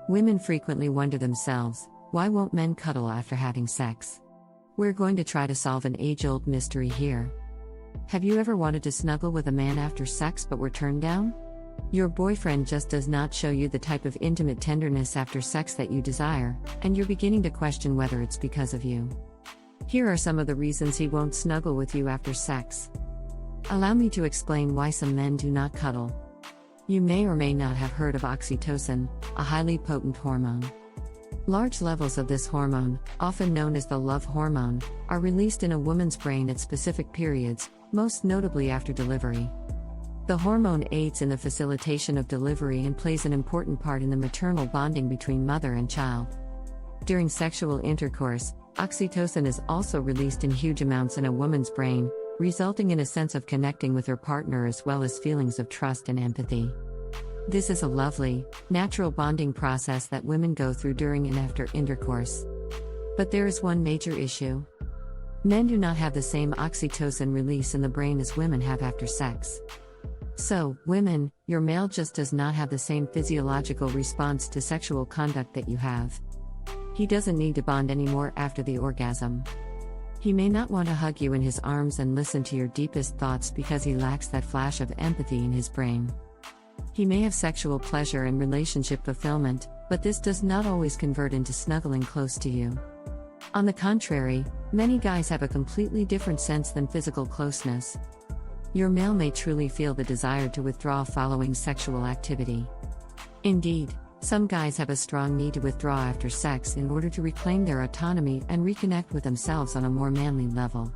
Women frequently wonder themselves, why won't men cuddle after having sex? We're going to try to solve an age-old mystery here. Have you ever wanted to snuggle with a man after sex but were turned down? Your boyfriend just does not show you the type of intimate tenderness after sex that you desire, and you're beginning to question whether it's because of you. Here are some of the reasons he won't snuggle with you after sex. Allow me to explain why some men do not cuddle. You may or may not have heard of oxytocin, a highly potent hormone. Large levels of this hormone, often known as the love hormone, are released in a woman's brain at specific periods, most notably after delivery. The hormone aids in the facilitation of delivery and plays an important part in the maternal bonding between mother and child. During sexual intercourse, oxytocin is also released in huge amounts in a woman's brain, resulting in a sense of connecting with her partner as well as feelings of trust and empathy. This is a lovely, natural bonding process that women go through during and after intercourse. But there is one major issue. Men do not have the same oxytocin release in the brain as women have after sex. So, women, your male just does not have the same physiological response to sexual conduct that you have. He doesn't need to bond anymore after the orgasm. He may not want to hug you in his arms and listen to your deepest thoughts because he lacks that flash of empathy in his brain. He may have sexual pleasure and relationship fulfillment, but this does not always convert into snuggling close to you. On the contrary, many guys have a completely different sense than physical closeness. Your male may truly feel the desire to withdraw following sexual activity. Indeed, some guys have a strong need to withdraw after sex in order to reclaim their autonomy and reconnect with themselves on a more manly level.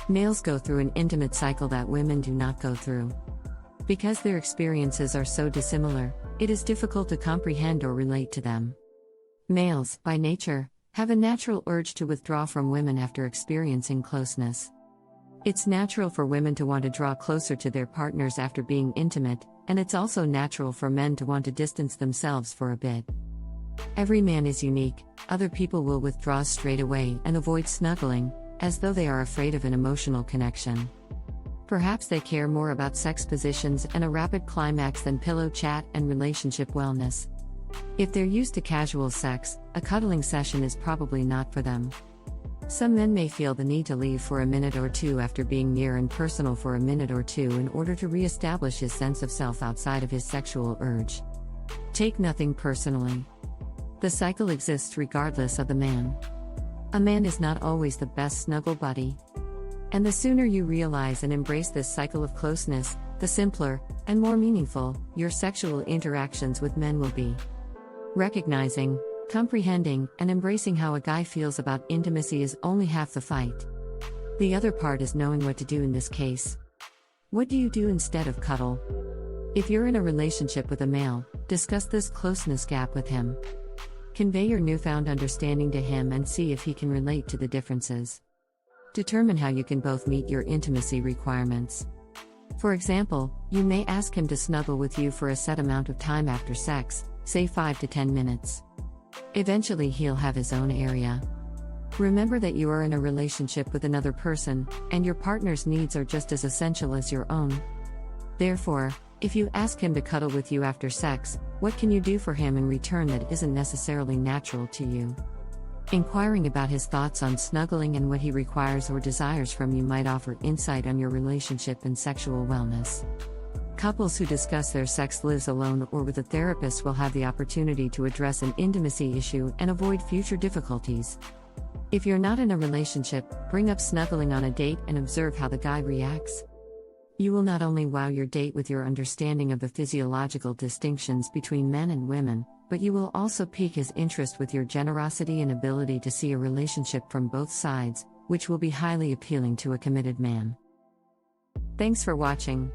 Males go through an intimate cycle that women do not go through. Because their experiences are so dissimilar, it is difficult to comprehend or relate to them. Males, by nature, have a natural urge to withdraw from women after experiencing closeness. It's natural for women to want to draw closer to their partners after being intimate, and it's also natural for men to want to distance themselves for a bit. Every man is unique. Other people will withdraw straight away and avoid snuggling, as though they are afraid of an emotional connection. Perhaps they care more about sex positions and a rapid climax than pillow chat and relationship wellness. If they're used to casual sex, a cuddling session is probably not for them. Some men may feel the need to leave for a minute or two after being near and personal for a minute or two in order to re-establish his sense of self outside of his sexual urge. Take nothing personally. The cycle exists regardless of the man. A man is not always the best snuggle buddy. And the sooner you realize and embrace this cycle of closeness, the simpler, and more meaningful, your sexual interactions with men will be. Recognizing, comprehending, and embracing how a guy feels about intimacy is only half the fight. The other part is knowing what to do in this case. What do you do instead of cuddle? If you're in a relationship with a male, discuss this closeness gap with him. Convey your newfound understanding to him and see if he can relate to the differences. Determine how you can both meet your intimacy requirements. For example, you may ask him to snuggle with you for a set amount of time after sex, say 5 to 10 minutes. Eventually he'll have his own area. Remember that you are in a relationship with another person, and your partner's needs are just as essential as your own. Therefore, if you ask him to cuddle with you after sex, what can you do for him in return that isn't necessarily natural to you? Inquiring about his thoughts on snuggling and what he requires or desires from you might offer insight on your relationship and sexual wellness. Couples who discuss their sex lives alone or with a therapist will have the opportunity to address an intimacy issue and avoid future difficulties. If you're not in a relationship, bring up snuggling on a date and observe how the guy reacts. You will not only wow your date with your understanding of the physiological distinctions between men and women, but you will also pique his interest with your generosity and ability to see a relationship from both sides, which will be highly appealing to a committed man. Thanks for watching.